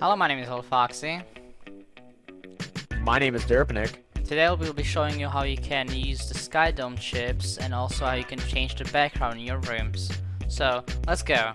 Hello, my name is Old Foxy. My name is DERPinic. Today we'll be showing you how you can use the Skydome chips and also how you can change the background in your rooms. So, let's go.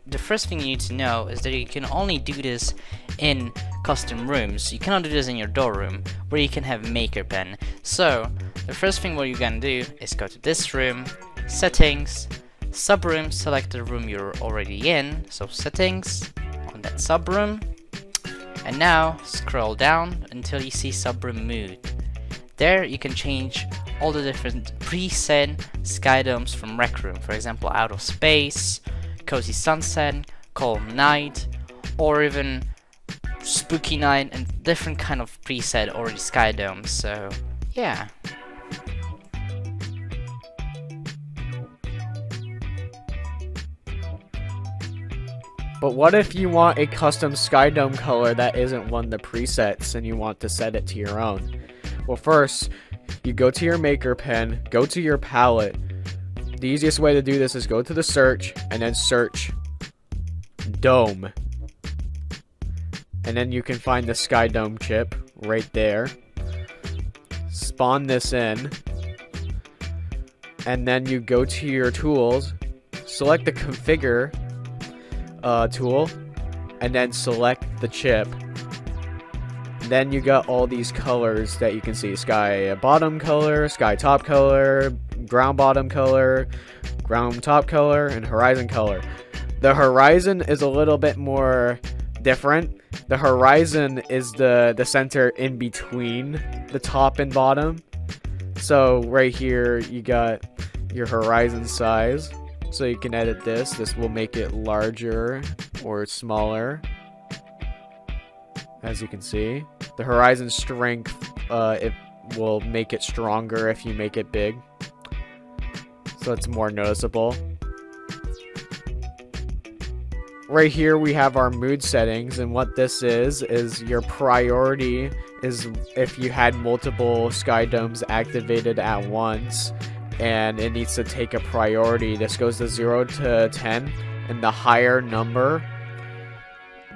The first thing you need to know is that you can only do this in custom rooms. You cannot do this in your door room, where you can have Maker Pen. So, the first thing what you're gonna do is go to this room, settings, subroom, select the room you're already in, so settings, on that subroom, and now scroll down until you see subroom mood. There you can change all the different preset Skydomes from RecRoom, for example out of space, cozy sunset, calm night, or even spooky night, and different kind of preset already Skydomes. So yeah. But what if you want a custom Skydome color that isn't one of the presets and you want to set it to your own? Well, first, you go to your Maker Pen, go to your palette. The easiest way to do this is go to the search and then search Dome. And then you can find the Skydome chip right there. Spawn this in. And then you go to your tools, select the configure tool, and then select the chip. Then you got all these colors that you can see: sky bottom color, sky top color, ground bottom color, ground top color, and horizon color. The horizon is a little bit more different. The horizon is the center in between the top and bottom. So right here you got your horizon size. So you can edit this. This will make it larger or smaller. As you can see, the horizon strength, it will make it stronger if you make it big. So it's more noticeable. Right here we have our mood settings, and what this is your priority is if you had multiple Skydomes activated at once, and it needs to take a priority. This goes to 0 to 10, and the higher number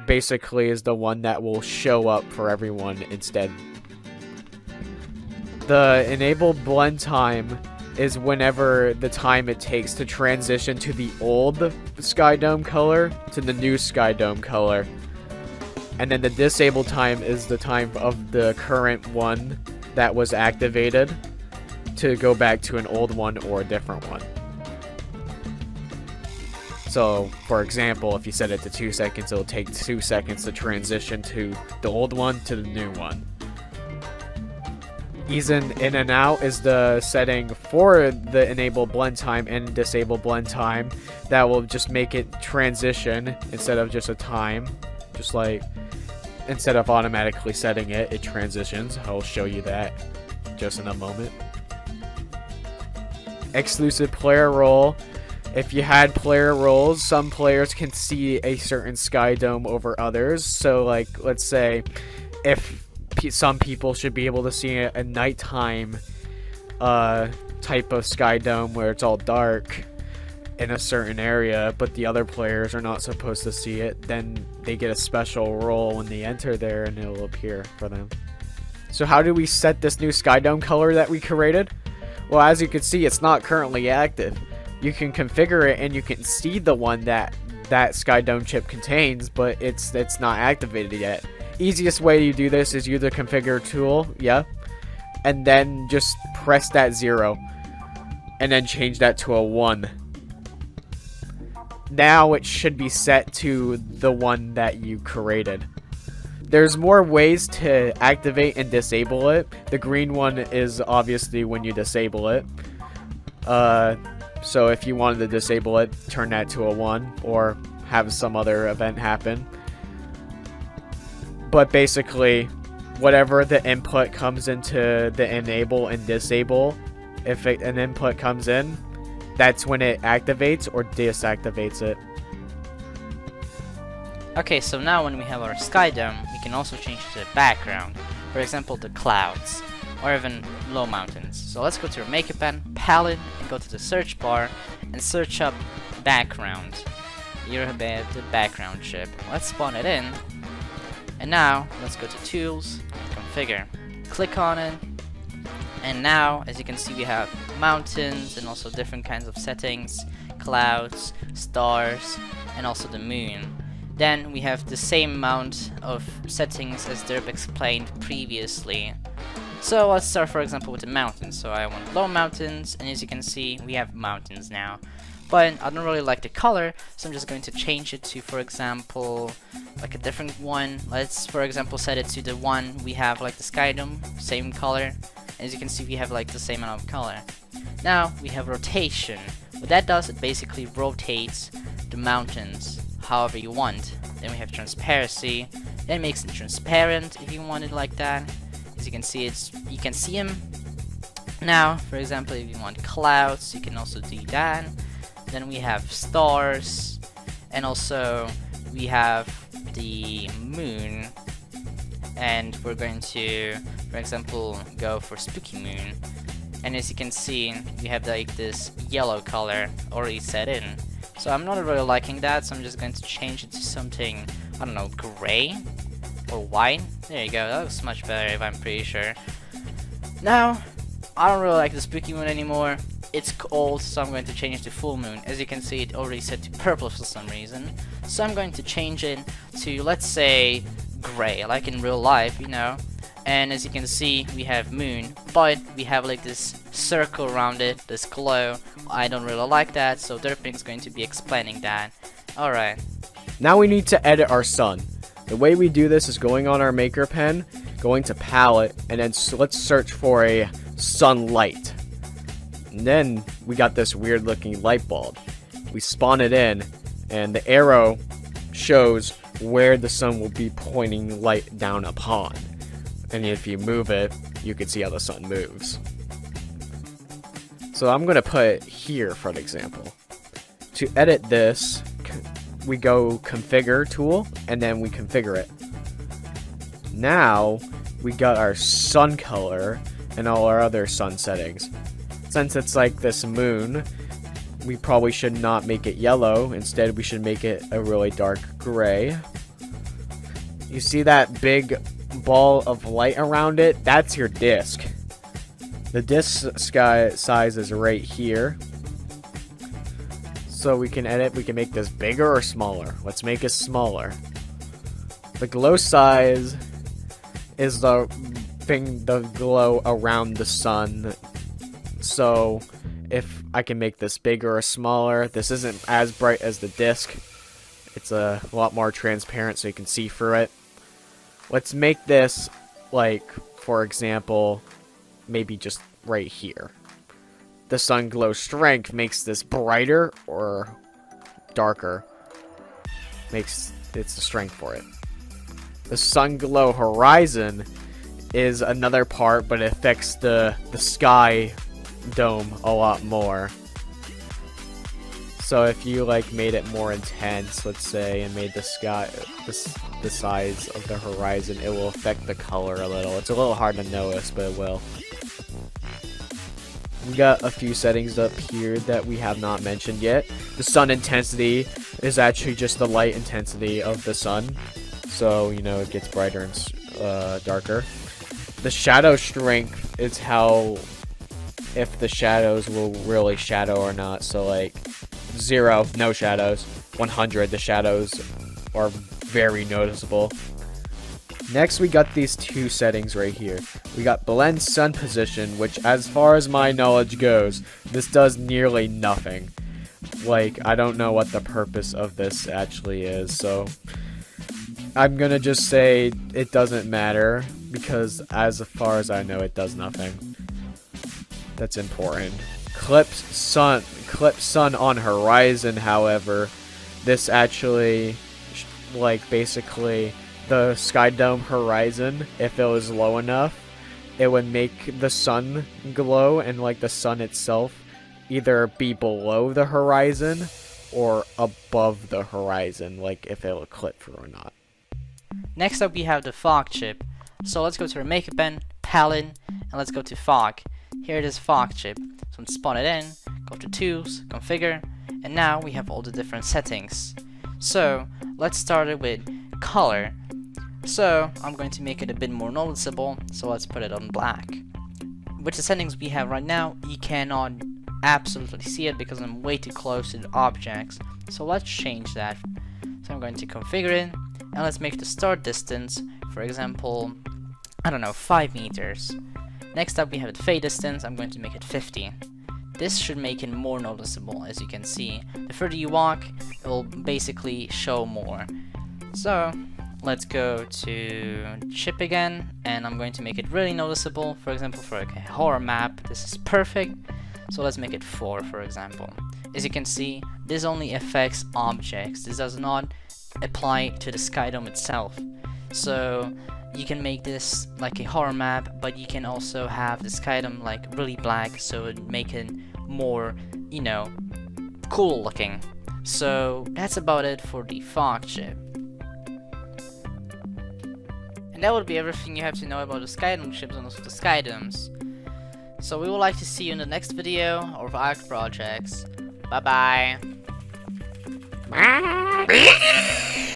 basically is the one that will show up for everyone instead. The enable blend time is whenever the time it takes to transition to the old Skydome color to the new Skydome color. And then the disable time is the time of the current one that was activated to go back to an old one or a different one. So, for example, if you set it to 2 seconds, it'll take 2 seconds to transition to the old one to the new one. Ease in and out is the setting for the enable blend time and disable blend time. That will just make it transition instead of just a time. Just like, instead of automatically setting it, it transitions. I'll show you that just in a moment. Exclusive player role. If you had player roles, some players can see a certain Skydome over others. So, like, let's say if some people should be able to see a nighttime type of Skydome where it's all dark in a certain area, but the other players are not supposed to see it, then they get a special role when they enter there and it'll appear for them. So how do we set this new Skydome color that we created? Well, as you can see, it's not currently active. You can configure it and you can see the one that Skydome chip contains, but it's not activated yet. Easiest way to do this is use the configure tool, and then just press that 0 and then change that to a 1. Now it should be set to the one that you created. There's more ways to activate and disable it. The green one is obviously when you disable it. So if you wanted to disable it, turn that to a 1 or have some other event happen. But basically, whatever the input comes into the enable and disable, if an input comes in, that's when it activates or disactivates it. Okay, so now when we have our Skydome, we can also change the background. For example, the clouds, or even low mountains. So let's go to our Maker Pen, palette, and go to the search bar, and search up background. here we have the background chip. Let's spawn it in. And now, let's go to Tools, Configure. Click on it. And now, as you can see, we have mountains and also different kinds of settings, clouds, stars, and also the moon. Then we have the same amount of settings as Derp explained previously. So let's start, for example, with the mountains. So I want low mountains, and as you can see, we have mountains now. But I don't really like the color, so I'm just going to change it to, for example, like a different one. Let's, for example, set it to the one we have, like the Skydome, same color. As you can see, we have like the same amount of color. Now we have rotation. What that does, it basically rotates the mountains however you want. Then we have transparency. That makes it transparent if you want it like that. As you can see, you can see them. Now, for example, if you want clouds, you can also do that. Then we have stars, and also we have the moon, and we're going to, for example, go for spooky moon. And as you can see, we have like this yellow color already set in. So I'm not really liking that, so I'm just going to change it to something, I don't know, gray or white. There you go, that looks much better if I'm pretty sure. Now, I don't really like the spooky moon anymore. It's cold, so I'm going to change it to full moon. As you can see, it already set to purple for some reason. So I'm going to change it to, let's say, gray, like in real life, you know. And as you can see, we have moon, but we have like this circle around it, this glow. I don't really like that, so DERPinic's going to be explaining that. Alright. Now we need to edit our sun. The way we do this is going on our maker pen, going to palette, and then let's search for a sunlight. And then we got this weird looking light bulb. We spawn it in, and the arrow shows where the sun will be pointing light down upon. And if you move it, you can see how the sun moves. So I'm going to put it here for an example. To edit this, we go Configure tool, and then we configure it. Now, we got our sun color and all our other sun settings. Since it's like this moon, we probably should not make it yellow. Instead, we should make it a really dark gray. You see that big ball of light around it? That's your disk. The disk size is right here. So we can edit, we can make this bigger or smaller. Let's make it smaller. The glow size is the thing, the glow around the sun. So if I can make this bigger or smaller, this isn't as bright as the disk. It's a lot more transparent so you can see through it. Let's make this, like, for example, maybe just right here. The sun glow strength makes this brighter or darker. It's the strength for it. The sun glow horizon is another part, but it affects the sky dome a lot more. So if you like made it more intense, let's say, and made the sky the size of the horizon, it will affect the color a little. It's a little hard to notice, but it will. We got a few settings up here that we have not mentioned yet. The sun intensity is actually just the light intensity of the sun. So, you know, it gets brighter and darker. The shadow strength is how, if the shadows will really shadow or not. So, like, 0, no shadows. 100, the shadows are very noticeable. Next, we got these two settings right here. We got blend sun position, which, as far as my knowledge goes, this does nearly nothing. Like, I don't know what the purpose of this actually is, so I'm gonna just say it doesn't matter, because as far as I know, it does nothing. That's important. Clip sun on horizon, however, this actually, like, basically the Skydome horizon, if it was low enough, it would make the sun glow, and like the sun itself either be below the horizon or above the horizon, like if it would clip through or not. Next up we have the fog chip. So let's go to our makeup pen, palette, and let's go to fog. Here it is, fog chip. So let's spawn it in, go to tools, configure, and now we have all the different settings. So let's start it with color. So I'm going to make it a bit more noticeable, so let's put it on black. With the settings we have right now, you cannot absolutely see it because I'm way too close to the objects. So let's change that. So I'm going to configure it, and let's make the start distance, for example, I don't know, 5 meters. Next up we have the fade distance. I'm going to make it 50. This should make it more noticeable. As you can see, the further you walk, it will basically show more. So let's go to chip again, and I'm going to make it really noticeable. For example, for a horror map, this is perfect. So let's make it 4, for example. As you can see, this only affects objects. This does not apply to the Skydome itself. So you can make this like a horror map, but you can also have the Skydome like really black, so it make it more, you know, cool looking. So that's about it for the fog chip. And that would be everything you have to know about the Skydome chips and also the Skydomes. So we would like to see you in the next video of ARC projects. Bye bye.